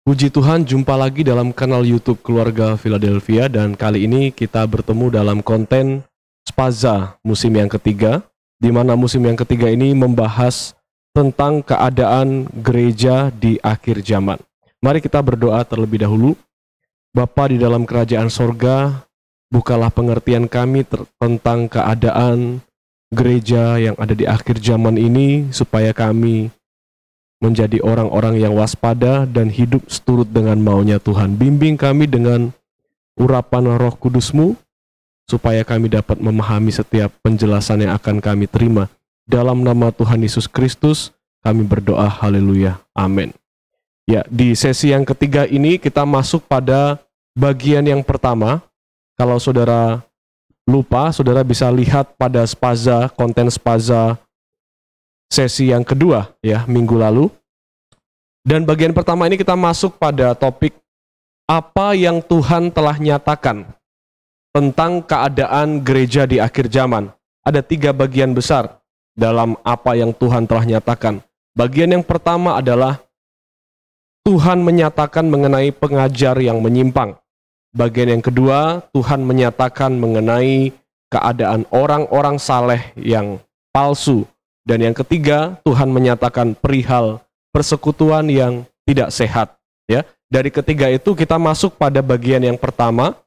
Puji Tuhan, jumpa lagi dalam kanal YouTube Keluarga Philadelphia, dan kali ini kita bertemu dalam konten Spaza musim yang ketiga, di mana musim yang ketiga ini membahas tentang keadaan gereja di akhir zaman. Mari kita berdoa terlebih dahulu. Bapa di dalam kerajaan sorga, bukalah pengertian kami tentang keadaan gereja yang ada di akhir zaman ini, supaya kami menjadi orang-orang yang waspada dan hidup seturut dengan maunya Tuhan. Bimbing kami dengan urapan Roh Kudus-Mu, supaya kami dapat memahami setiap penjelasan yang akan kami terima. Dalam nama Tuhan Yesus Kristus, kami berdoa, haleluya, amin. Ya, di sesi yang ketiga ini kita masuk pada bagian yang pertama. Kalau saudara lupa, saudara bisa lihat pada Spaza, konten Spaza sesi yang kedua ya, minggu lalu. Dan bagian pertama ini kita masuk pada topik apa yang Tuhan telah nyatakan tentang keadaan gereja di akhir zaman. Ada 3 bagian besar dalam apa yang Tuhan telah nyatakan. Bagian yang pertama adalah Tuhan menyatakan mengenai pengajar yang menyimpang. Bagian yang kedua, Tuhan menyatakan mengenai keadaan orang-orang saleh yang palsu. Dan yang ketiga, Tuhan menyatakan perihal persekutuan yang tidak sehat. Ya, dari ketiga itu kita masuk pada bagian yang pertama,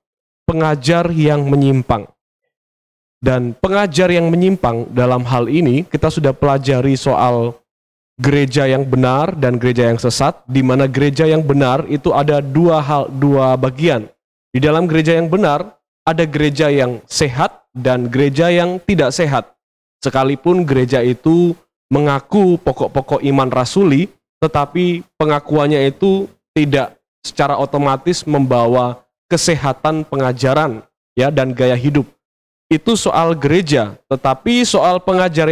pengajar yang menyimpang. Dan pengajar yang menyimpang dalam hal ini kita sudah pelajari soal gereja yang benar dan gereja yang sesat, di mana gereja yang benar itu ada dua bagian. Di dalam gereja yang benar ada gereja yang sehat dan gereja yang tidak sehat. Sekalipun gereja itu mengaku pokok-pokok iman rasuli, tetapi pengakuannya itu tidak secara otomatis membawa kesehatan pengajaran ya dan gaya hidup. Itu soal gereja, tetapi soal pengajar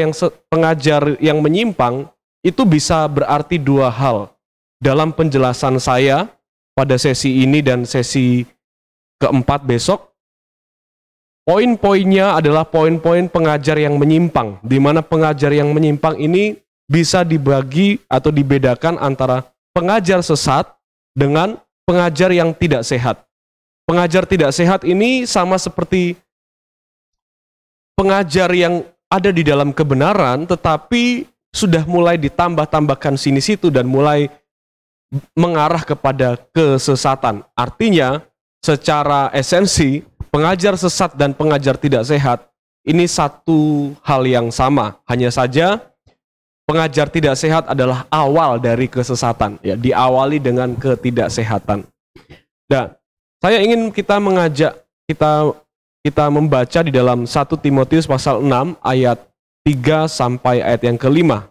yang menyimpang itu bisa berarti 2 hal. Dalam penjelasan saya pada sesi ini dan sesi keempat besok, poin-poinnya adalah poin-poin pengajar yang menyimpang, di mana pengajar yang menyimpang ini bisa dibagi atau dibedakan antara pengajar sesat dengan pengajar yang tidak sehat. Pengajar tidak sehat ini sama seperti pengajar yang ada di dalam kebenaran, tetapi sudah mulai ditambah-tambahkan sini-situ dan mulai mengarah kepada kesesatan. Artinya, secara esensi, pengajar sesat dan pengajar tidak sehat ini satu hal yang sama. Hanya saja pengajar tidak sehat adalah awal dari kesesatan, ya, diawali dengan ketidaksehatan. Dan saya ingin kita membaca di dalam 1 Timotius pasal 6 ayat 3 sampai ayat yang ke-5.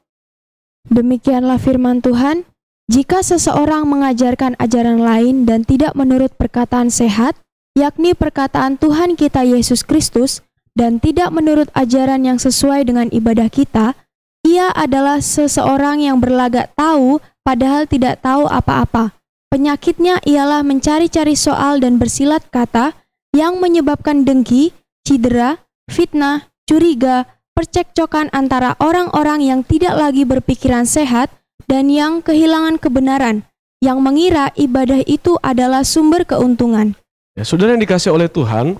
Demikianlah firman Tuhan, jika seseorang mengajarkan ajaran lain dan tidak menurut perkataan sehat, yakni perkataan Tuhan kita Yesus Kristus, dan tidak menurut ajaran yang sesuai dengan ibadah kita, ia adalah seseorang yang berlagak tahu padahal tidak tahu apa-apa. Penyakitnya ialah mencari-cari soal dan bersilat kata yang menyebabkan dengki, cedera, fitnah, curiga, percekcokan antara orang-orang yang tidak lagi berpikiran sehat dan yang kehilangan kebenaran, yang mengira ibadah itu adalah sumber keuntungan. Ya, saudara yang dikasih oleh Tuhan,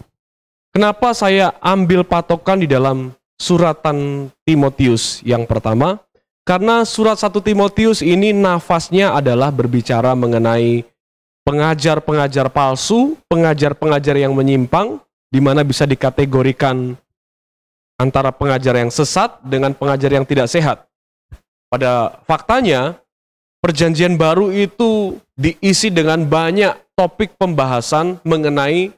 kenapa saya ambil patokan di dalam suratan Timotius yang pertama? Karena surat 1 Timotius ini nafasnya adalah berbicara mengenai pengajar-pengajar palsu, pengajar-pengajar yang menyimpang, di mana bisa dikategorikan antara pengajar yang sesat dengan pengajar yang tidak sehat. Pada faktanya, perjanjian baru itu diisi dengan banyak topik pembahasan mengenai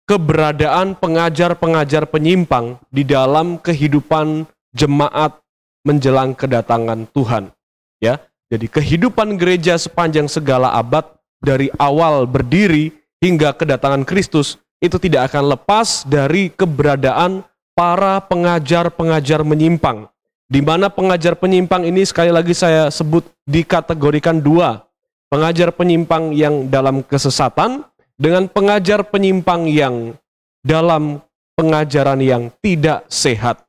keberadaan pengajar-pengajar penyimpang di dalam kehidupan jemaat menjelang kedatangan Tuhan. Ya, jadi kehidupan gereja sepanjang segala abad dari awal berdiri hingga kedatangan Kristus itu tidak akan lepas dari keberadaan para pengajar-pengajar menyimpang. Di mana pengajar penyimpang ini sekali lagi saya sebut dikategorikan 2. Pengajar penyimpang yang dalam kesesatan dengan pengajar penyimpang yang dalam pengajaran yang tidak sehat.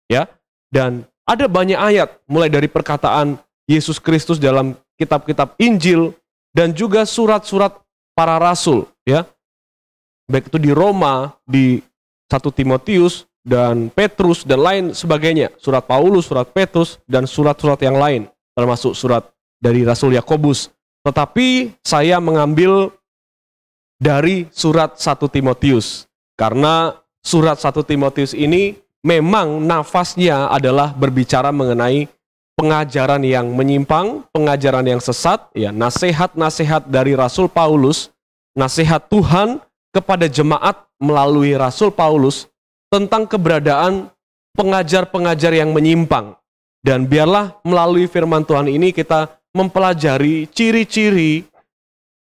Ya. Dan ada banyak ayat mulai dari perkataan Yesus Kristus dalam kitab-kitab Injil dan juga surat-surat para rasul, ya. Baik itu di Roma, di 1 Timotius, dan Petrus, dan lain sebagainya. Surat Paulus, surat Petrus, dan surat-surat yang lain, termasuk surat dari Rasul Yakobus. Tetapi saya mengambil dari surat 1 Timotius, karena surat 1 Timotius ini memang nafasnya adalah berbicara mengenai pengajaran yang menyimpang, pengajaran yang sesat, ya, nasihat-nasihat dari Rasul Paulus, nasihat Tuhan kepada jemaat melalui Rasul Paulus tentang keberadaan pengajar-pengajar yang menyimpang. Dan biarlah melalui firman Tuhan ini kita mempelajari ciri-ciri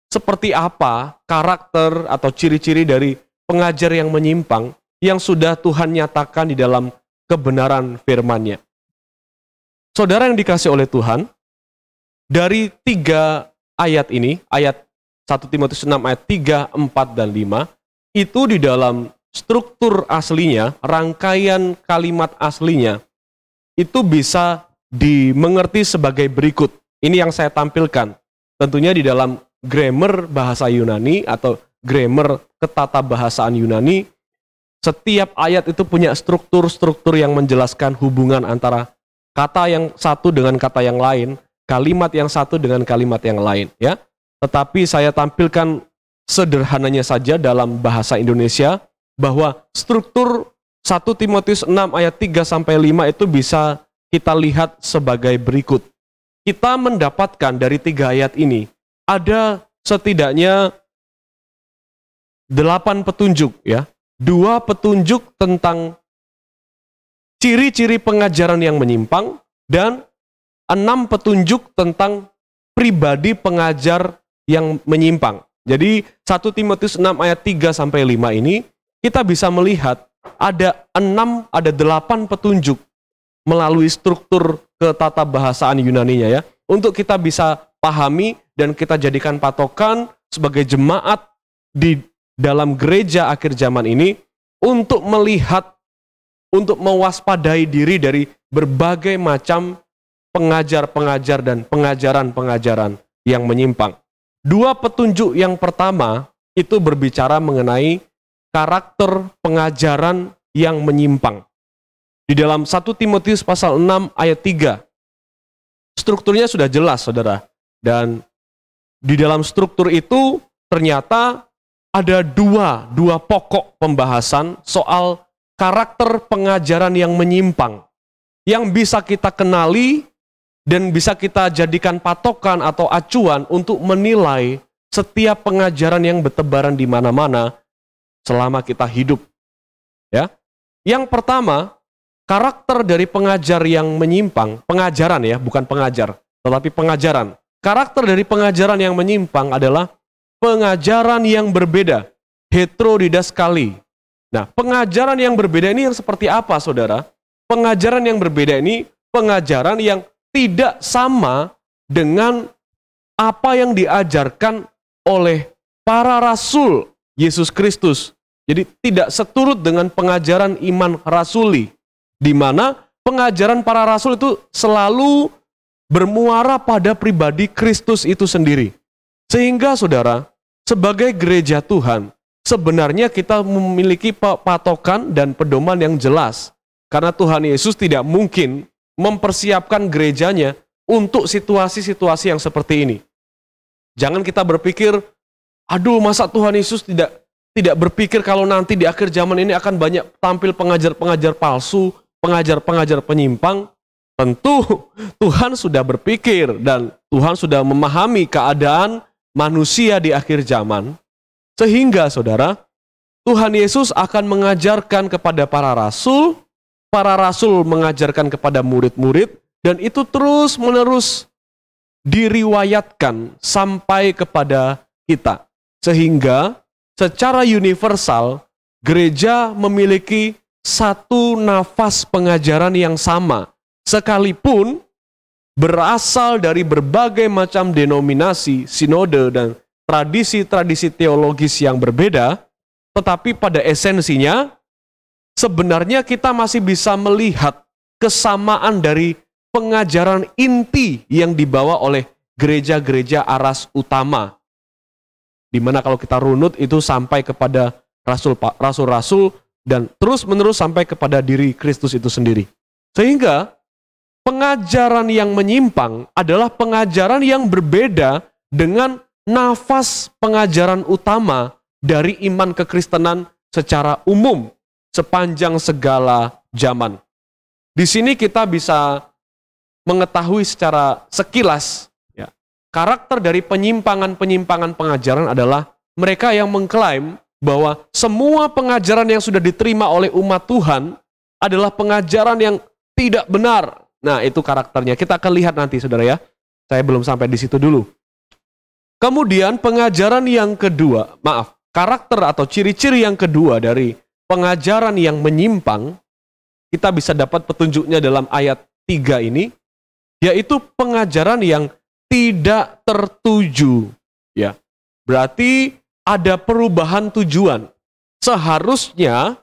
seperti apa karakter atau ciri-ciri dari pengajar yang menyimpang yang sudah Tuhan nyatakan di dalam kebenaran firman-Nya. Saudara yang dikasih oleh Tuhan, dari 3 ayat ini, ayat 1 Timotius 6 ayat 3, 4, dan 5, itu di dalam struktur aslinya, rangkaian kalimat aslinya, itu bisa dimengerti sebagai berikut. Ini yang saya tampilkan. Tentunya di dalam grammar bahasa Yunani atau grammar ketatabahasaan Yunani, setiap ayat itu punya struktur-struktur yang menjelaskan hubungan antara kata yang satu dengan kata yang lain, kalimat yang satu dengan kalimat yang lain, ya. Tetapi saya tampilkan sederhananya saja dalam bahasa Indonesia bahwa struktur 1 Timotius 6 ayat 3 sampai 5 itu bisa kita lihat sebagai berikut. Kita mendapatkan dari 3 ayat ini ada setidaknya 8 petunjuk, ya. 2 petunjuk tentang ciri-ciri pengajaran yang menyimpang dan 6 petunjuk tentang pribadi pengajar yang menyimpang. Jadi 1 Timotius 6 ayat 3 sampai 5 ini kita bisa melihat ada 8 petunjuk melalui struktur ketatabahasaan Yunaninya, ya, untuk kita bisa pahami dan kita jadikan patokan sebagai jemaat di dalam gereja akhir zaman ini untuk melihat, untuk mewaspadai diri dari berbagai macam pengajar-pengajar dan pengajaran-pengajaran yang menyimpang. 2 petunjuk yang pertama itu berbicara mengenai karakter pengajaran yang menyimpang. Di dalam 1 Timotius pasal 6 ayat 3, strukturnya sudah jelas, saudara. Dan di dalam struktur itu ternyata ada dua pokok pembahasan soal karakter pengajaran yang menyimpang, yang bisa kita kenali dan bisa kita jadikan patokan atau acuan untuk menilai setiap pengajaran yang bertebaran di mana-mana selama kita hidup. Ya. Yang pertama, karakter dari pengajar yang menyimpang, pengajaran, ya, bukan pengajar, tetapi pengajaran. Karakter dari pengajaran yang menyimpang adalah pengajaran yang berbeda, heterodidaskali. Nah, pengajaran yang berbeda ini yang seperti apa, saudara? Pengajaran yang berbeda ini pengajaran yang tidak sama dengan apa yang diajarkan oleh para rasul Yesus Kristus. Jadi tidak seturut dengan pengajaran iman rasuli, di mana pengajaran para rasul itu selalu bermuara pada pribadi Kristus itu sendiri. Sehingga saudara, sebagai gereja Tuhan, sebenarnya kita memiliki patokan dan pedoman yang jelas. Karena Tuhan Yesus tidak mungkin mempersiapkan gerejanya untuk situasi-situasi yang seperti ini. Jangan kita berpikir, aduh, masa Tuhan Yesus tidak berpikir kalau nanti di akhir zaman ini akan banyak tampil pengajar-pengajar palsu, pengajar-pengajar penyimpang. Tentu Tuhan sudah berpikir dan Tuhan sudah memahami keadaan manusia di akhir zaman. Sehingga saudara, Tuhan Yesus akan mengajarkan kepada para rasul mengajarkan kepada murid-murid, dan itu terus-menerus diriwayatkan sampai kepada kita. Sehingga secara universal, gereja memiliki satu nafas pengajaran yang sama, sekalipun berasal dari berbagai macam denominasi, sinode, dan tradisi-tradisi teologis yang berbeda, tetapi pada esensinya, sebenarnya kita masih bisa melihat kesamaan dari pengajaran inti yang dibawa oleh gereja-gereja aras utama. Di mana kalau kita runut itu sampai kepada rasul-rasul dan terus-menerus sampai kepada diri Kristus itu sendiri. Sehingga pengajaran yang menyimpang adalah pengajaran yang berbeda dengan nafas pengajaran utama dari iman kekristenan secara umum sepanjang segala zaman. Di sini kita bisa mengetahui secara sekilas ya, karakter dari penyimpangan-penyimpangan pengajaran adalah mereka yang mengklaim bahwa semua pengajaran yang sudah diterima oleh umat Tuhan adalah pengajaran yang tidak benar. Nah, itu karakternya. Kita akan lihat nanti, saudara ya. Saya belum sampai di situ dulu. Kemudian pengajaran yang kedua, karakter atau ciri-ciri yang kedua dari pengajaran yang menyimpang, kita bisa dapat petunjuknya dalam ayat 3 ini, yaitu pengajaran yang tidak tertuju. Ya, berarti ada perubahan tujuan. Seharusnya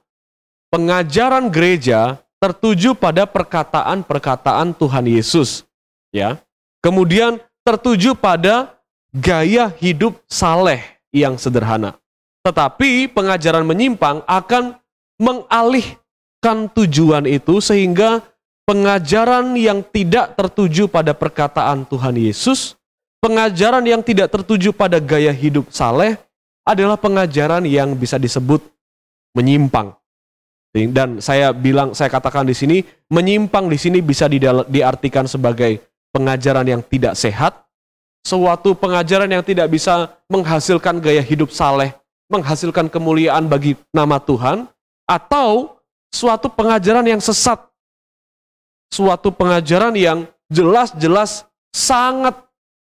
pengajaran gereja tertuju pada perkataan-perkataan Tuhan Yesus. Ya. Kemudian tertuju pada gaya hidup saleh yang sederhana. Tetapi pengajaran menyimpang akan mengalihkan tujuan itu sehingga pengajaran yang tidak tertuju pada perkataan Tuhan Yesus, pengajaran yang tidak tertuju pada gaya hidup saleh adalah pengajaran yang bisa disebut menyimpang. Dan saya katakan di sini, menyimpang di sini bisa diartikan sebagai pengajaran yang tidak sehat, suatu pengajaran yang tidak bisa menghasilkan gaya hidup saleh, menghasilkan kemuliaan bagi nama Tuhan, atau suatu pengajaran yang sesat, suatu pengajaran yang jelas-jelas sangat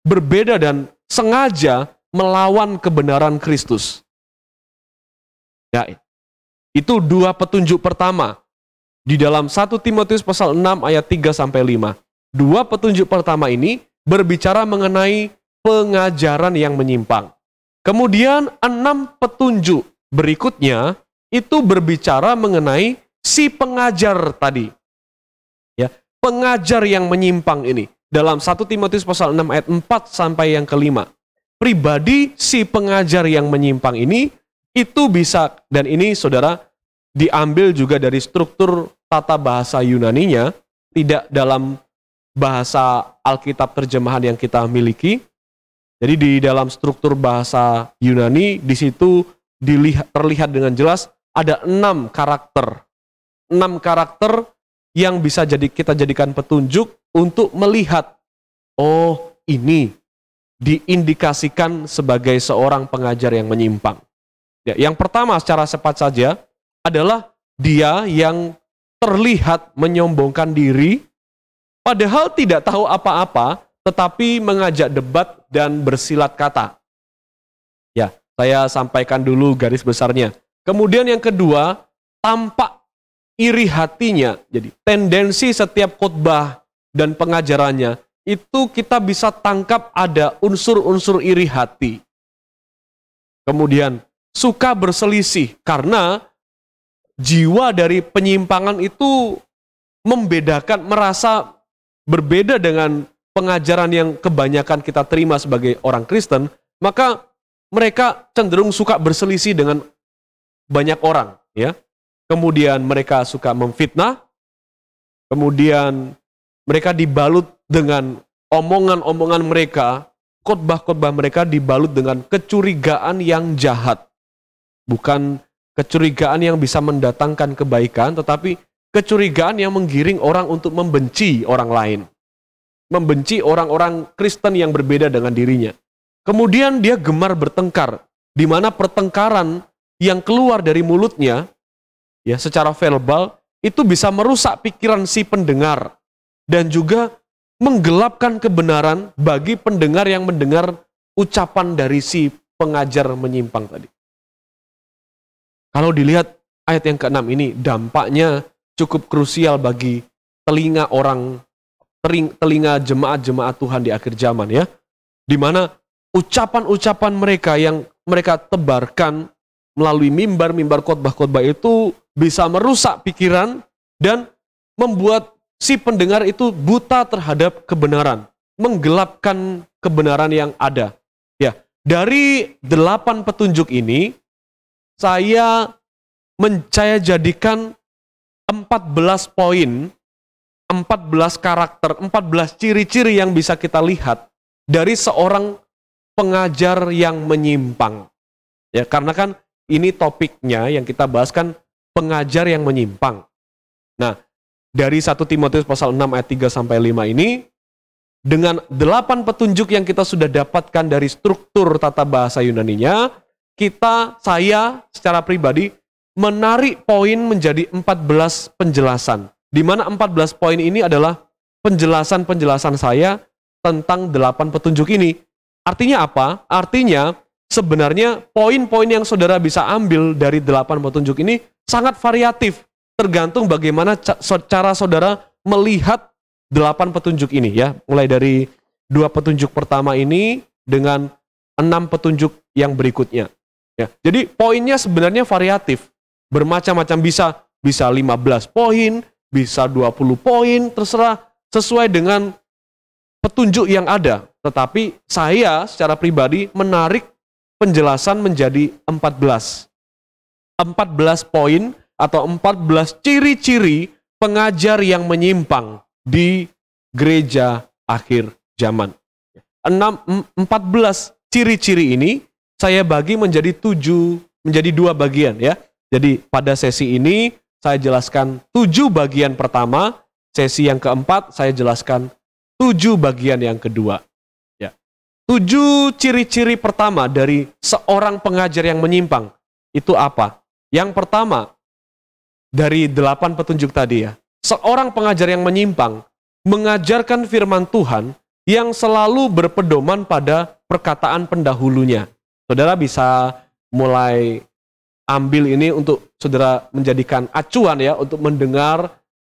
berbeda dan sengaja melawan kebenaran Kristus. Ya, itu dua petunjuk pertama di dalam 1 Timotius pasal 6 ayat 3-5. Dua petunjuk pertama ini berbicara mengenai pengajaran yang menyimpang. Kemudian 6 petunjuk berikutnya itu berbicara mengenai si pengajar tadi. Ya, pengajar yang menyimpang ini. Dalam 1 Timotius pasal 6 ayat 4 sampai yang kelima. Pribadi si pengajar yang menyimpang ini itu bisa, dan ini saudara diambil juga dari struktur tata bahasa Yunaninya, tidak dalam bahasa Alkitab terjemahan yang kita miliki. Jadi di dalam struktur bahasa Yunani, di situ terlihat dengan jelas ada 6 karakter. 6 karakter yang bisa kita jadikan petunjuk untuk melihat, oh ini diindikasikan sebagai seorang pengajar yang menyimpang. Ya, yang pertama secara cepat saja adalah dia yang terlihat menyombongkan diri, padahal tidak tahu apa-apa, tetapi mengajak debat dan bersilat kata. Ya, saya sampaikan dulu garis besarnya. Kemudian yang kedua, tampak iri hatinya. Jadi tendensi setiap khotbah dan pengajarannya, itu kita bisa tangkap ada unsur-unsur iri hati. Kemudian suka berselisih karena jiwa dari penyimpangan itu merasa berbeda dengan pengajaran yang kebanyakan kita terima sebagai orang Kristen, maka mereka cenderung suka berselisih dengan banyak orang, ya. Kemudian mereka suka memfitnah, kemudian mereka dibalut dengan omongan-omongan mereka, khotbah-khotbah mereka dibalut dengan kecurigaan yang jahat. Bukan kecurigaan yang bisa mendatangkan kebaikan, tetapi kecurigaan yang menggiring orang untuk membenci orang lain. Membenci orang-orang Kristen yang berbeda dengan dirinya. Kemudian dia gemar bertengkar, di mana pertengkaran yang keluar dari mulutnya, ya secara verbal, itu bisa merusak pikiran si pendengar. Dan juga menggelapkan kebenaran bagi pendengar yang mendengar ucapan dari si pengajar menyimpang tadi. Kalau dilihat ayat yang ke-6 ini, dampaknya cukup krusial bagi telinga jemaat-jemaat Tuhan di akhir zaman, ya. Di mana ucapan-ucapan mereka yang mereka tebarkan melalui mimbar-mimbar khotbah-khotbah itu bisa merusak pikiran dan membuat si pendengar itu buta terhadap kebenaran. menggelapkan kebenaran yang ada. Ya, dari 8 petunjuk ini saya jadikan 14 poin, 14 karakter, 14 ciri-ciri yang bisa kita lihat dari seorang pengajar yang menyimpang. Ya, karena kan ini topiknya yang kita bahas kan pengajar yang menyimpang. Nah, dari 1 Timotius pasal 6 ayat 3 sampai 5 ini, dengan 8 petunjuk yang kita sudah dapatkan dari struktur tata bahasa Yunaninya, saya secara pribadi menarik poin menjadi 14 penjelasan. Di mana 14 poin ini adalah penjelasan-penjelasan saya tentang 8 petunjuk ini. Artinya apa? Artinya sebenarnya poin-poin yang saudara bisa ambil dari 8 petunjuk ini sangat variatif. Tergantung bagaimana cara saudara melihat 8 petunjuk ini ya. Mulai dari 2 petunjuk pertama ini dengan 6 petunjuk yang berikutnya. Ya, jadi poinnya sebenarnya variatif. Bermacam-macam, bisa 15 poin, bisa 20 poin, terserah sesuai dengan petunjuk yang ada. Tetapi saya secara pribadi menarik penjelasan menjadi 14. 14 poin atau 14 ciri-ciri pengajar yang menyimpang di gereja akhir zaman. 14 ciri-ciri ini saya bagi menjadi 2 bagian ya. Jadi pada sesi ini saya jelaskan 7 bagian pertama, sesi yang keempat saya jelaskan 7 bagian yang kedua. Ya. 7 ciri-ciri pertama dari seorang pengajar yang menyimpang itu apa? Yang pertama, dari 8 petunjuk tadi ya, seorang pengajar yang menyimpang mengajarkan firman Tuhan yang selalu berpedoman pada perkataan pendahulunya. Saudara bisa mulai ambil ini untuk saudara menjadikan acuan ya, untuk mendengar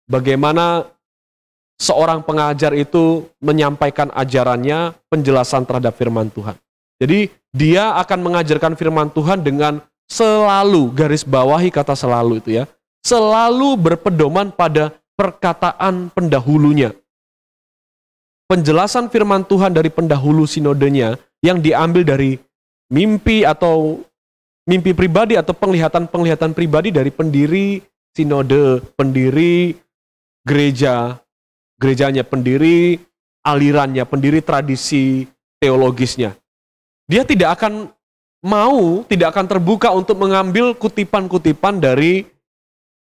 bagaimana seorang pengajar itu menyampaikan ajarannya, penjelasan terhadap firman Tuhan. Jadi dia akan mengajarkan firman Tuhan dengan selalu, garis bawahi kata selalu itu ya, selalu berpedoman pada perkataan pendahulunya. Penjelasan firman Tuhan dari pendahulu sinodenya yang diambil dari mimpi atau mimpi pribadi atau penglihatan-penglihatan pribadi dari pendiri sinode, pendiri gerejanya, pendiri alirannya, pendiri tradisi teologisnya. Dia tidak akan terbuka untuk mengambil kutipan-kutipan dari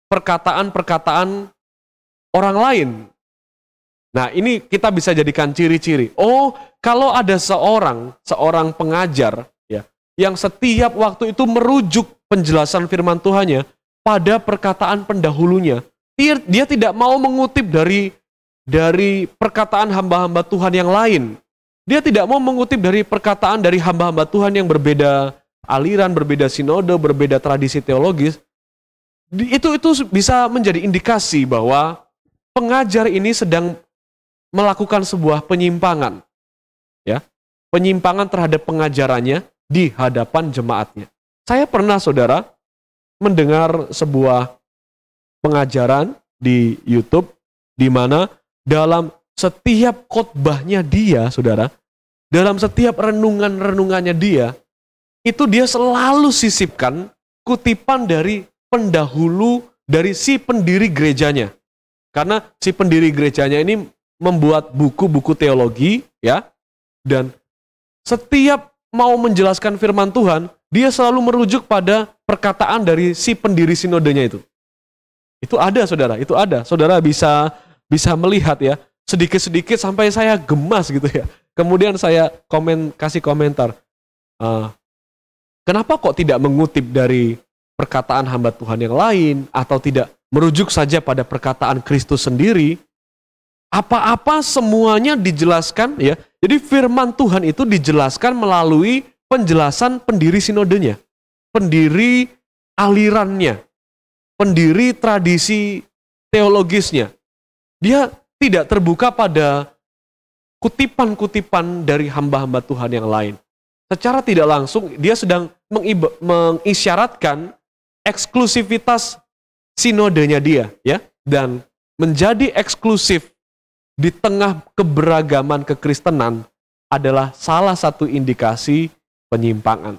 perkataan-perkataan orang lain. Nah, ini kita bisa jadikan ciri-ciri. Oh, kalau ada seorang pengajar ya, yang setiap waktu itu merujuk penjelasan firman Tuhannya pada perkataan pendahulunya, dia tidak mau mengutip dari perkataan hamba-hamba Tuhan yang lain. Dia tidak mau mengutip dari perkataan dari hamba-hamba Tuhan yang berbeda aliran, berbeda sinode, berbeda tradisi teologis. Itu bisa menjadi indikasi bahwa pengajar ini sedang melakukan sebuah penyimpangan. Ya, penyimpangan terhadap pengajarannya di hadapan jemaatnya. Saya pernah, saudara, mendengar sebuah pengajaran di YouTube di mana dalam setiap khotbahnya dia, saudara, dalam setiap renungannya dia, itu dia selalu sisipkan kutipan dari pendahulu dari si pendiri gerejanya. Karena si pendiri gerejanya ini membuat buku-buku teologi, ya, dan setiap mau menjelaskan firman Tuhan, dia selalu merujuk pada perkataan dari si pendiri sinodenya itu. Itu ada, saudara, itu ada. Saudara bisa melihat ya, sedikit-sedikit sampai saya gemas gitu ya. Kemudian saya kasih komentar, kenapa kok tidak mengutip dari perkataan hamba Tuhan yang lain, atau tidak merujuk saja pada perkataan Kristus sendiri? Apa-apa semuanya dijelaskan ya. Jadi firman Tuhan itu dijelaskan melalui penjelasan pendiri sinodenya, pendiri alirannya, pendiri tradisi teologisnya. Dia tidak terbuka pada kutipan-kutipan dari hamba-hamba Tuhan yang lain. Secara tidak langsung dia sedang mengisyaratkan eksklusivitas sinodenya dia, ya, dan menjadi eksklusif di tengah keberagaman kekristenan adalah salah satu indikasi penyimpangan.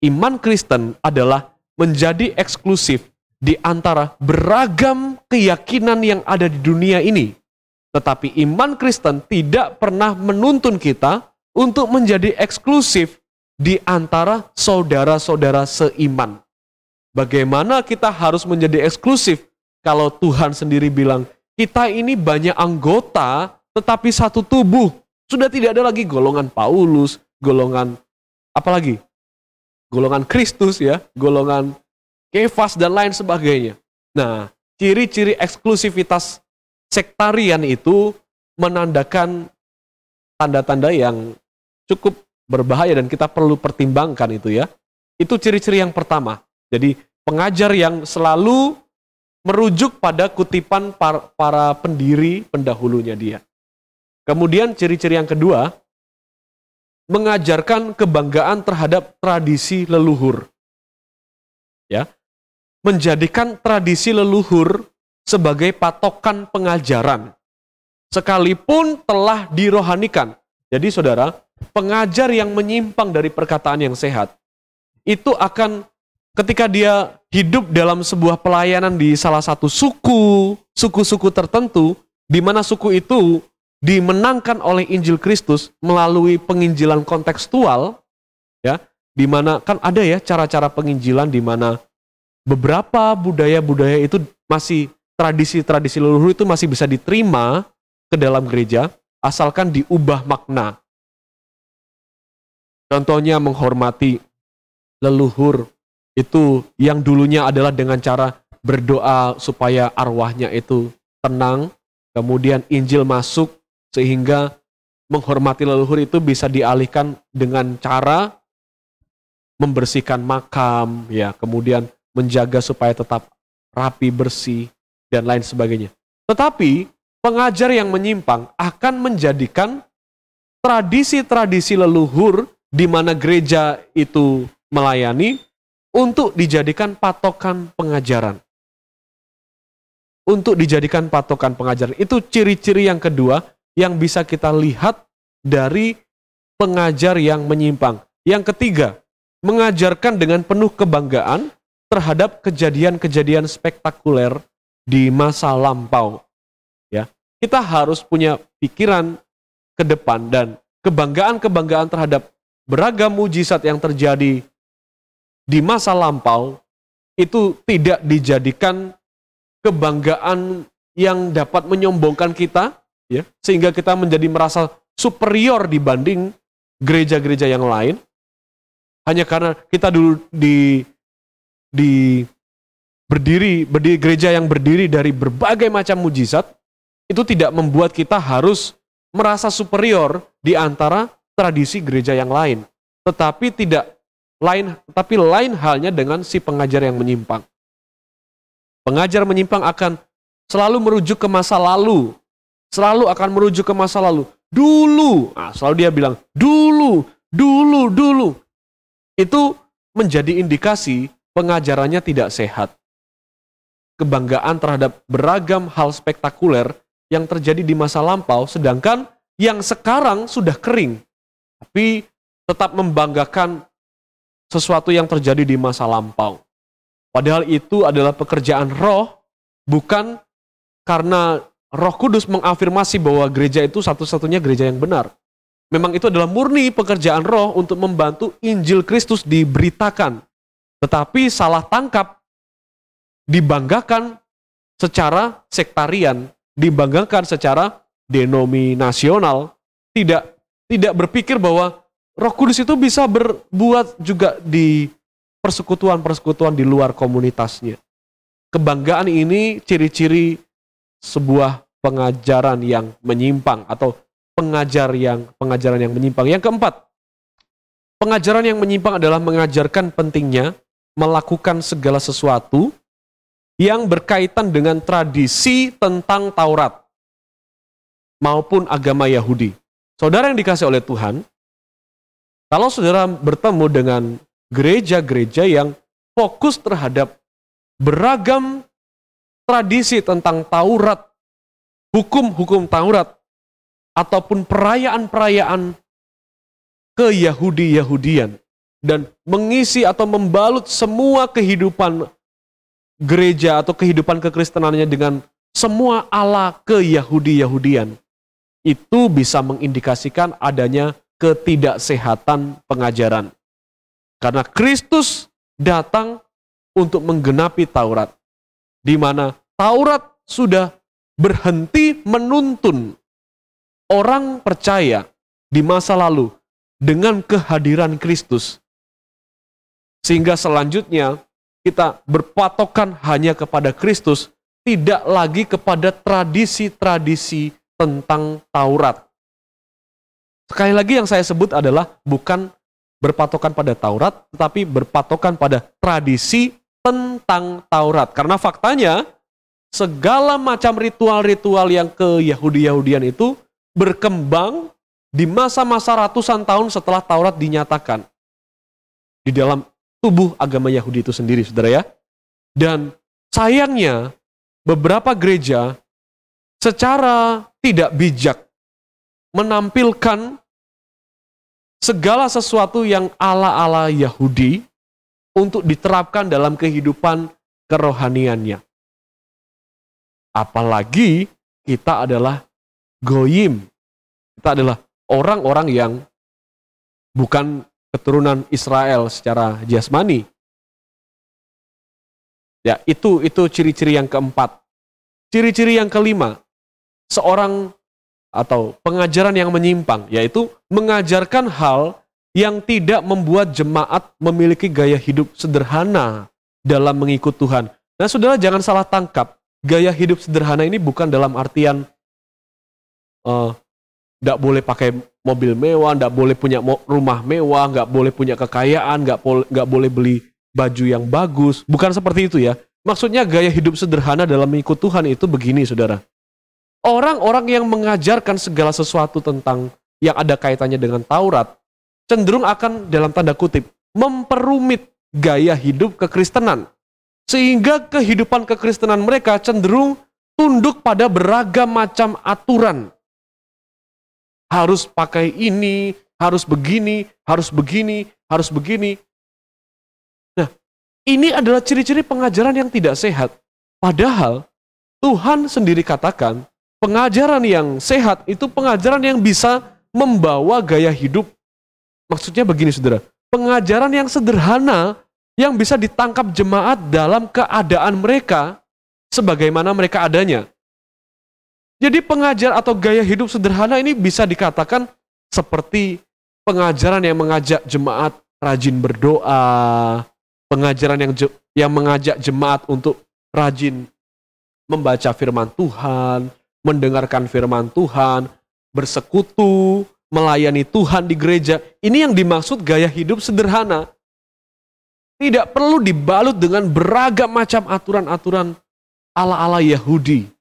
Iman Kristen adalah menjadi eksklusif di antara beragam keyakinan yang ada di dunia ini. Tetapi iman Kristen tidak pernah menuntun kita untuk menjadi eksklusif di antara saudara-saudara seiman. Bagaimana kita harus menjadi eksklusif kalau Tuhan sendiri bilang, kita ini banyak anggota tetapi satu tubuh. Sudah tidak ada lagi golongan Paulus, golongan apalagi? Golongan Kristus ya, golongan Kefas dan lain sebagainya. Nah, ciri-ciri eksklusivitas sektarian itu menandakan tanda-tanda yang cukup berbahaya dan kita perlu pertimbangkan itu ya. Itu ciri-ciri yang pertama. Jadi pengajar yang selalu merujuk pada kutipan para pendiri pendahulunya dia. Kemudian ciri-ciri yang kedua, mengajarkan kebanggaan terhadap tradisi leluhur. Ya. Menjadikan tradisi leluhur sebagai patokan pengajaran. Sekalipun telah dirohanikan. Jadi saudara, pengajar yang menyimpang dari perkataan yang sehat, itu akan ketika dia hidup dalam sebuah pelayanan di salah satu suku-suku tertentu, di mana suku itu dimenangkan oleh Injil Kristus melalui penginjilan kontekstual, ya, di mana kan ada ya cara-cara penginjilan di mana beberapa budaya-budaya itu masih tradisi-tradisi leluhur itu masih bisa diterima ke dalam gereja asalkan diubah makna. Contohnya menghormati leluhur itu yang dulunya adalah dengan cara berdoa supaya arwahnya itu tenang, kemudian Injil masuk sehingga menghormati leluhur itu bisa dialihkan dengan cara membersihkan makam, ya, kemudian menjaga supaya tetap rapi, bersih, dan lain sebagainya. Tetapi pengajar yang menyimpang akan menjadikan tradisi-tradisi leluhur di mana gereja itu melayani untuk dijadikan patokan pengajaran. Untuk dijadikan patokan pengajaran. Itu ciri-ciri yang kedua yang bisa kita lihat dari pengajar yang menyimpang. Yang ketiga, mengajarkan dengan penuh kebanggaan terhadap kejadian-kejadian spektakuler di masa lampau. Ya, kita harus punya pikiran ke depan dan kebanggaan-kebanggaan terhadap beragam mujizat yang terjadi di masa lampau itu tidak dijadikan kebanggaan yang dapat menyombongkan kita, ya, sehingga kita menjadi merasa superior dibanding gereja-gereja yang lain. Hanya karena kita dulu berdiri gereja yang berdiri dari berbagai macam mujizat, itu tidak membuat kita harus merasa superior di antara tradisi gereja yang lain. Tetapi lain halnya dengan si pengajar yang menyimpang. Pengajar menyimpang akan selalu merujuk ke masa lalu. Selalu akan merujuk ke masa lalu. Dulu, selalu dia bilang, dulu. Itu menjadi indikasi pengajarannya tidak sehat. Kebanggaan terhadap beragam hal spektakuler yang terjadi di masa lampau, sedangkan yang sekarang sudah kering. Tapi tetap membanggakan sesuatu yang terjadi di masa lampau. Padahal itu adalah pekerjaan roh, bukan karena Roh Kudus mengafirmasi bahwa gereja itu satu-satunya gereja yang benar. Memang itu adalah murni pekerjaan roh untuk membantu Injil Kristus diberitakan. Tetapi salah tangkap, dibanggakan secara sektarian, dibanggakan secara denominasional, tidak berpikir bahwa Roh Kudus itu bisa berbuat juga di persekutuan-persekutuan di luar komunitasnya. Kebanggaan ini ciri-ciri sebuah pengajaran yang menyimpang atau pengajaran yang menyimpang. Yang keempat, pengajaran yang menyimpang adalah mengajarkan pentingnya melakukan segala sesuatu yang berkaitan dengan tradisi tentang Taurat maupun agama Yahudi. Saudara yang dikasih oleh Tuhan, kalau saudara bertemu dengan gereja-gereja yang fokus terhadap beragam tradisi tentang Taurat hukum-hukum Taurat ataupun perayaan-perayaan ke-Yahudi-Yahudian dan mengisi atau membalut semua kehidupan gereja atau kehidupan kekristenannya dengan semua ala ke-Yahudi-Yahudian, itu bisa mengindikasikan adanya ketidaksehatan pengajaran. Karena Kristus datang untuk menggenapi Taurat, di mana Taurat sudah berhenti menuntun orang percaya di masa lalu dengan kehadiran Kristus. Sehingga selanjutnya kita berpatokan hanya kepada Kristus, tidak lagi kepada tradisi-tradisi tentang Taurat. Sekali lagi yang saya sebut adalah bukan berpatokan pada Taurat, tetapi berpatokan pada tradisi tentang Taurat. Karena faktanya, segala macam ritual-ritual yang ke Yahudi-Yahudian itu berkembang di masa-masa ratusan tahun setelah Taurat dinyatakan di dalam tubuh agama Yahudi itu sendiri, saudara ya. Dan sayangnya, beberapa gereja secara tidak bijak menampilkan segala sesuatu yang ala-ala Yahudi untuk diterapkan dalam kehidupan kerohaniannya. Apalagi kita adalah goyim. Kita adalah orang-orang yang bukan keturunan Israel secara jasmani. Ya, itu ciri-ciri yang keempat. Ciri-ciri yang kelima, seorang atau pengajaran yang menyimpang, yaitu mengajarkan hal yang tidak membuat jemaat memiliki gaya hidup sederhana dalam mengikut Tuhan. Nah, saudara jangan salah tangkap, gaya hidup sederhana ini bukan dalam artian nggak boleh pakai mobil mewah, nggak boleh punya rumah mewah, nggak boleh punya kekayaan, nggak boleh beli baju yang bagus. Bukan seperti itu ya. Maksudnya gaya hidup sederhana dalam mengikut Tuhan itu begini, saudara. Orang-orang yang mengajarkan segala sesuatu tentang yang ada kaitannya dengan Taurat, cenderung akan, dalam tanda kutip, memperumit gaya hidup kekristenan. Sehingga kehidupan kekristenan mereka cenderung tunduk pada beragam macam aturan. Harus pakai ini, harus begini, harus begini, harus begini. Nah, ini adalah ciri-ciri pengajaran yang tidak sehat. Padahal Tuhan sendiri katakan, pengajaran yang sehat itu pengajaran yang bisa membawa gaya hidup. Maksudnya begini, saudara. Pengajaran yang sederhana yang bisa ditangkap jemaat dalam keadaan mereka sebagaimana mereka adanya. Jadi pengajar atau gaya hidup sederhana ini bisa dikatakan seperti pengajaran yang mengajak jemaat rajin berdoa, pengajaran yang mengajak jemaat untuk rajin membaca firman Tuhan, mendengarkan firman Tuhan, bersekutu, melayani Tuhan di gereja. Ini yang dimaksud gaya hidup sederhana. Tidak perlu dibalut dengan beragam macam aturan-aturan ala-ala Yahudi.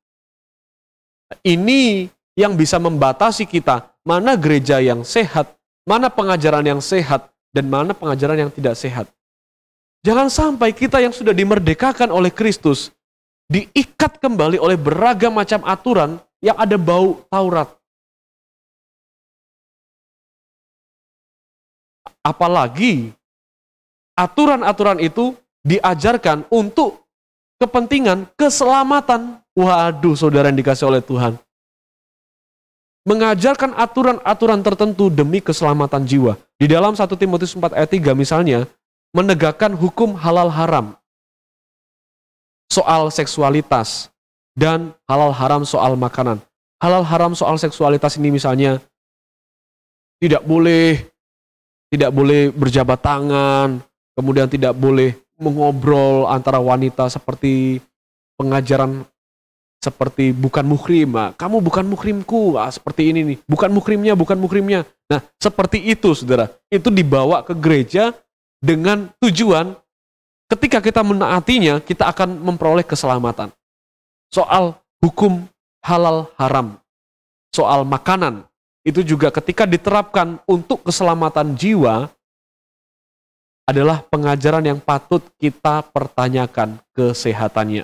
Ini yang bisa membatasi kita, mana gereja yang sehat, mana pengajaran yang sehat, dan mana pengajaran yang tidak sehat. Jangan sampai kita yang sudah dimerdekakan oleh Kristus, diikat kembali oleh beragam macam aturan yang ada bau Taurat. Apalagi aturan-aturan itu diajarkan untuk kepentingan keselamatan. Waduh, saudara yang dikasih oleh Tuhan. Mengajarkan aturan-aturan tertentu demi keselamatan jiwa. Di dalam 1 Timotius 4 ayat 3 misalnya, menegakkan hukum halal haram soal seksualitas dan halal haram soal makanan. Halal haram soal seksualitas ini misalnya tidak boleh berjabat tangan, kemudian tidak boleh mengobrol antara wanita seperti pengajaran seperti bukan muhrim, kamu bukan muhrimku, seperti ini nih, bukan muhrimnya. Nah, seperti itu, saudara. Itu dibawa ke gereja dengan tujuan ketika kita menaatinya, kita akan memperoleh keselamatan. Soal hukum halal haram, soal makanan, itu juga ketika diterapkan untuk keselamatan jiwa, adalah pengajaran yang patut kita pertanyakan kesehatannya.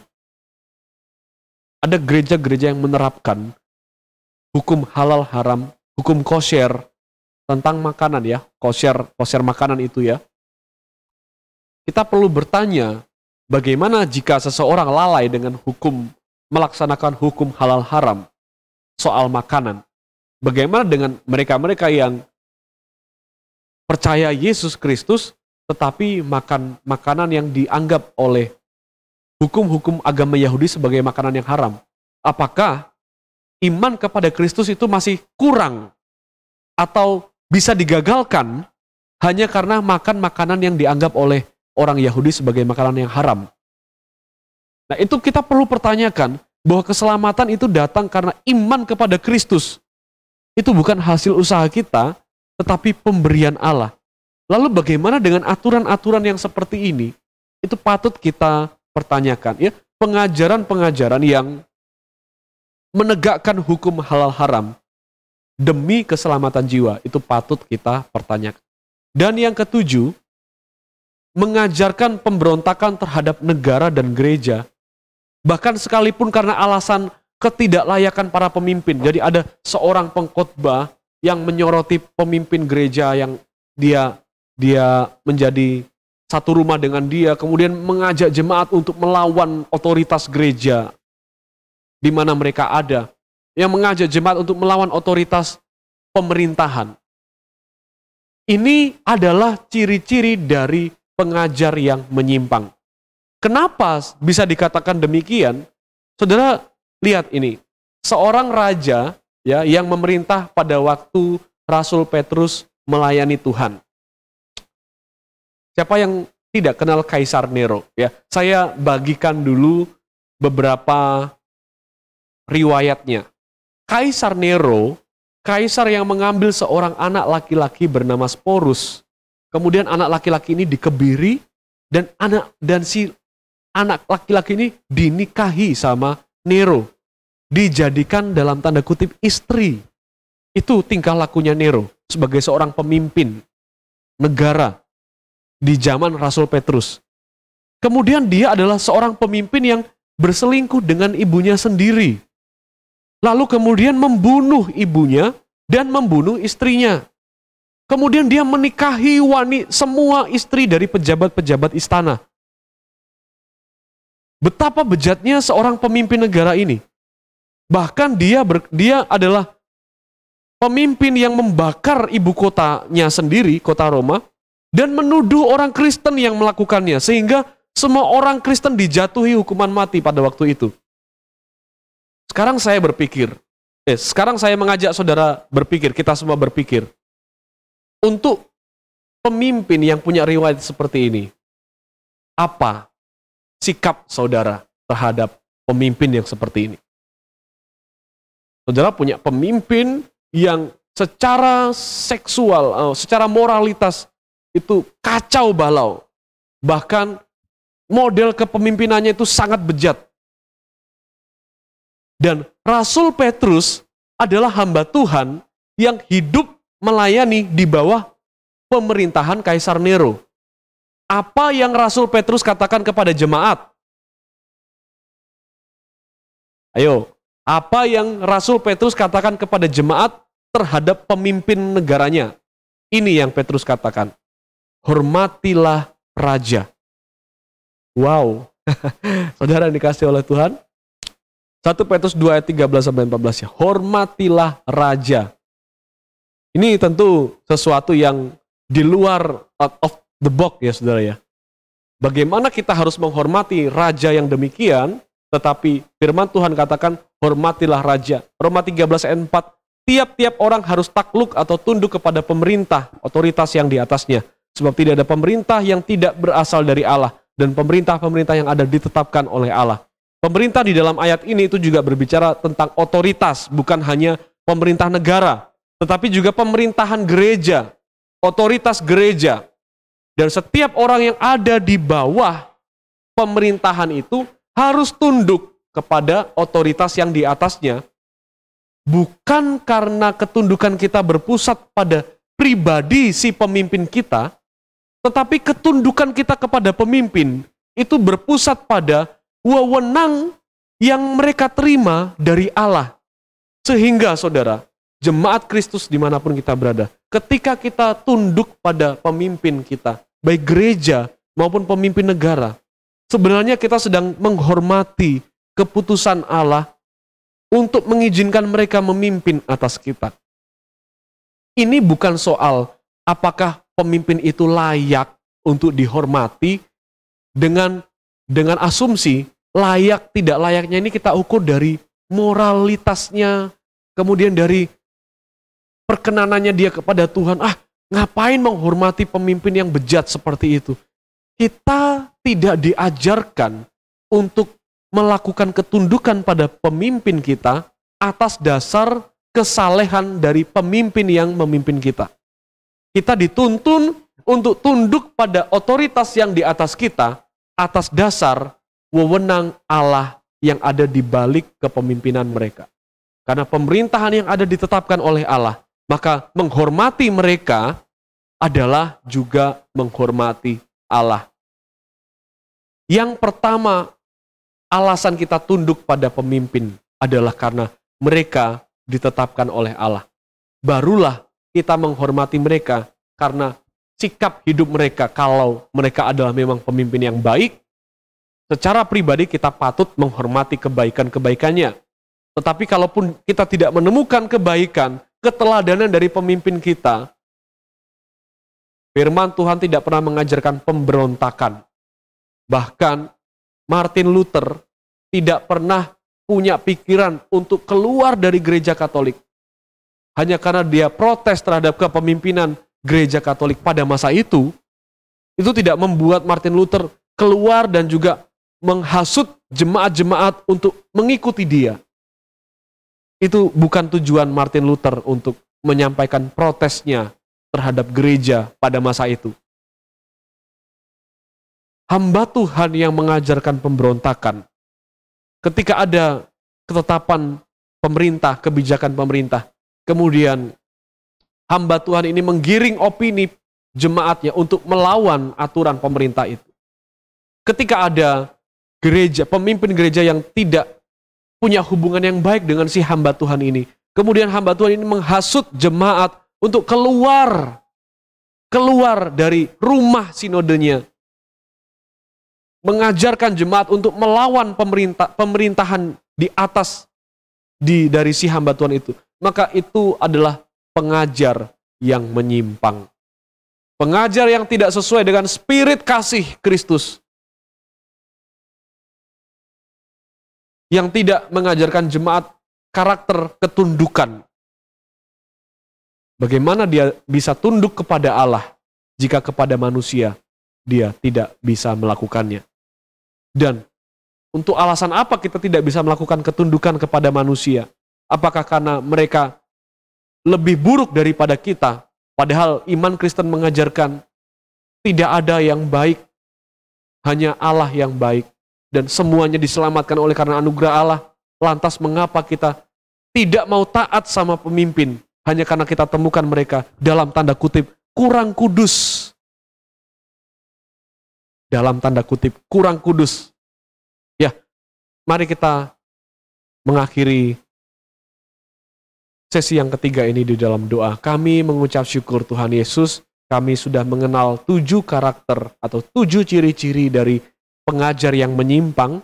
Ada gereja-gereja yang menerapkan hukum halal haram, hukum kosher tentang makanan ya, kosher makanan itu ya. Kita perlu bertanya, bagaimana jika seseorang lalai dengan melaksanakan hukum halal haram soal makanan? Bagaimana dengan mereka-mereka yang percaya Yesus Kristus tetapi makan makanan yang dianggap oleh hukum-hukum agama Yahudi sebagai makanan yang haram? Apakah iman kepada Kristus itu masih kurang atau bisa digagalkan hanya karena makan makanan yang dianggap oleh orang Yahudi sebagai makanan yang haram? Nah, itu kita perlu pertanyakan bahwa keselamatan itu datang karena iman kepada Kristus. Itu bukan hasil usaha kita, tetapi pemberian Allah. Lalu bagaimana dengan aturan-aturan yang seperti ini? Itu patut kita pertanyakan ya. Pengajaran-pengajaran yang menegakkan hukum halal haram demi keselamatan jiwa, itu patut kita pertanyakan. Dan yang ketujuh, mengajarkan pemberontakan terhadap negara dan gereja, bahkan sekalipun karena alasan ketidaklayakan para pemimpin. Jadi ada seorang pengkhotbah yang menyoroti pemimpin gereja yang dia menjadi satu rumah dengan dia, kemudian mengajak jemaat untuk melawan otoritas gereja di mana mereka ada, yang mengajak jemaat untuk melawan otoritas pemerintahan. Ini adalah ciri-ciri dari pengajar yang menyimpang. Kenapa bisa dikatakan demikian? Saudara, lihat ini. Seorang raja ya yang memerintah pada waktu Rasul Petrus melayani Tuhan. Siapa yang tidak kenal Kaisar Nero ya? Saya bagikan dulu beberapa riwayatnya. Kaisar Nero, kaisar yang mengambil seorang anak laki-laki bernama Sporus. Kemudian anak laki-laki ini dikebiri dan si anak laki-laki ini dinikahi sama Nero. Dijadikan dalam tanda kutip istri. Itu tingkah lakunya Nero sebagai seorang pemimpin negara di zaman Rasul Petrus. Kemudian dia adalah seorang pemimpin yang berselingkuh dengan ibunya sendiri. Lalu kemudian membunuh ibunya dan membunuh istrinya. Kemudian dia menikahi semua istri dari pejabat-pejabat istana. Betapa bejatnya seorang pemimpin negara ini. Bahkan dia adalah pemimpin yang membakar ibu kotanya sendiri, kota Roma, dan menuduh orang Kristen yang melakukannya, sehingga semua orang Kristen dijatuhi hukuman mati pada waktu itu. Sekarang saya mengajak saudara berpikir, kita semua berpikir, untuk pemimpin yang punya riwayat seperti ini, apa sikap saudara terhadap pemimpin yang seperti ini? Saudara punya pemimpin yang secara seksual, secara moralitas itu kacau balau. Bahkan model kepemimpinannya itu sangat bejat. Dan Rasul Petrus adalah hamba Tuhan yang hidup melayani di bawah pemerintahan Kaisar Nero. Apa yang Rasul Petrus katakan kepada jemaat? Ayo, apa yang Rasul Petrus katakan kepada jemaat terhadap pemimpin negaranya? Ini yang Petrus katakan. Hormatilah raja. Wow. Saudara yang dikasihi oleh Tuhan. 1 Petrus 2 ayat 13-14 ya. Hormatilah raja. Ini tentu sesuatu yang di luar out of the box ya saudara ya. Bagaimana kita harus menghormati raja yang demikian, tetapi firman Tuhan katakan hormatilah raja. Roma 13 ayat 4, tiap-tiap orang harus takluk atau tunduk kepada pemerintah, otoritas yang di atasnya. Sebab tidak ada pemerintah yang tidak berasal dari Allah, dan pemerintah-pemerintah yang ada ditetapkan oleh Allah. Pemerintah di dalam ayat ini itu juga berbicara tentang otoritas, bukan hanya pemerintah negara, tetapi juga pemerintahan gereja, otoritas gereja. Dan setiap orang yang ada di bawah pemerintahan itu harus tunduk kepada otoritas yang di atasnya, bukan karena ketundukan kita berpusat pada pribadi si pemimpin kita, tetapi ketundukan kita kepada pemimpin itu berpusat pada wewenang yang mereka terima dari Allah. Sehingga saudara, jemaat Kristus dimanapun kita berada, ketika kita tunduk pada pemimpin kita, baik gereja maupun pemimpin negara, sebenarnya kita sedang menghormati keputusan Allah untuk mengizinkan mereka memimpin atas kita. Ini bukan soal apakah pemimpin itu layak untuk dihormati dengan asumsi layak tidak layaknya ini kita ukur dari moralitasnya, kemudian dari perkenanannya dia kepada Tuhan. Ngapain menghormati pemimpin yang bejat seperti itu? Kita tidak diajarkan untuk melakukan ketundukan pada pemimpin kita atas dasar kesalehan dari pemimpin yang memimpin kita. Kita dituntun untuk tunduk pada otoritas yang di atas kita atas dasar wewenang Allah yang ada di balik kepemimpinan mereka. Karena pemerintahan yang ada ditetapkan oleh Allah, maka menghormati mereka adalah juga menghormati Allah. Yang pertama, alasan kita tunduk pada pemimpin adalah karena mereka ditetapkan oleh Allah. Barulah kita menghormati mereka karena sikap hidup mereka. Kalau mereka adalah memang pemimpin yang baik, secara pribadi kita patut menghormati kebaikan-kebaikannya. Tetapi kalaupun kita tidak menemukan kebaikan, keteladanan dari pemimpin kita, firman Tuhan tidak pernah mengajarkan pemberontakan. Bahkan Martin Luther tidak pernah punya pikiran untuk keluar dari gereja Katolik. Hanya karena dia protes terhadap kepemimpinan gereja Katolik pada masa itu tidak membuat Martin Luther keluar dan juga menghasut jemaat-jemaat untuk mengikuti dia. Itu bukan tujuan Martin Luther untuk menyampaikan protesnya terhadap gereja pada masa itu. Hamba Tuhan yang mengajarkan pemberontakan, ketika ada ketetapan pemerintah, kebijakan pemerintah, kemudian hamba Tuhan ini menggiring opini jemaatnya untuk melawan aturan pemerintah itu. Ketika ada gereja, pemimpin gereja yang tidak punya hubungan yang baik dengan si hamba Tuhan ini, kemudian hamba Tuhan ini menghasut jemaat untuk keluar dari rumah sinodenya, mengajarkan jemaat untuk melawan pemerintahan di atas dari si hamba Tuhan itu, maka itu adalah pengajar yang menyimpang. Pengajar yang tidak sesuai dengan spirit kasih Kristus. Yang tidak mengajarkan jemaat karakter ketundukan. Bagaimana dia bisa tunduk kepada Allah jika kepada manusia dia tidak bisa melakukannya? Dan untuk alasan apa kita tidak bisa melakukan ketundukan kepada manusia? Apakah karena mereka lebih buruk daripada kita? Padahal iman Kristen mengajarkan tidak ada yang baik, hanya Allah yang baik. Dan semuanya diselamatkan oleh karena anugerah Allah. Lantas mengapa kita tidak mau taat sama pemimpin? Hanya karena kita temukan mereka dalam tanda kutip kurang kudus. Dalam tanda kutip kurang kudus. Ya, mari kita mengakhiri sesi yang ketiga ini di dalam doa. Kami mengucap syukur Tuhan Yesus, kami sudah mengenal 7 karakter atau 7 ciri-ciri dari pengajar yang menyimpang,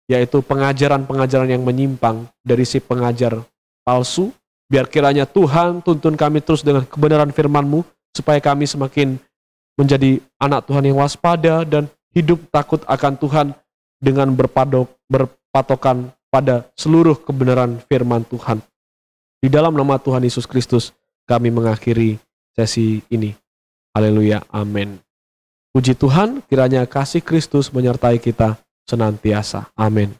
yaitu pengajaran-pengajaran yang menyimpang dari si pengajar palsu. Biar kiranya Tuhan tuntun kami terus dengan kebenaran firman-Mu, supaya kami semakin menjadi anak Tuhan yang waspada dan hidup takut akan Tuhan dengan berpatokan pada seluruh kebenaran firman Tuhan. Di dalam nama Tuhan Yesus Kristus, kami mengakhiri sesi ini. Haleluya, amin. Puji Tuhan, kiranya kasih Kristus menyertai kita senantiasa. Amin.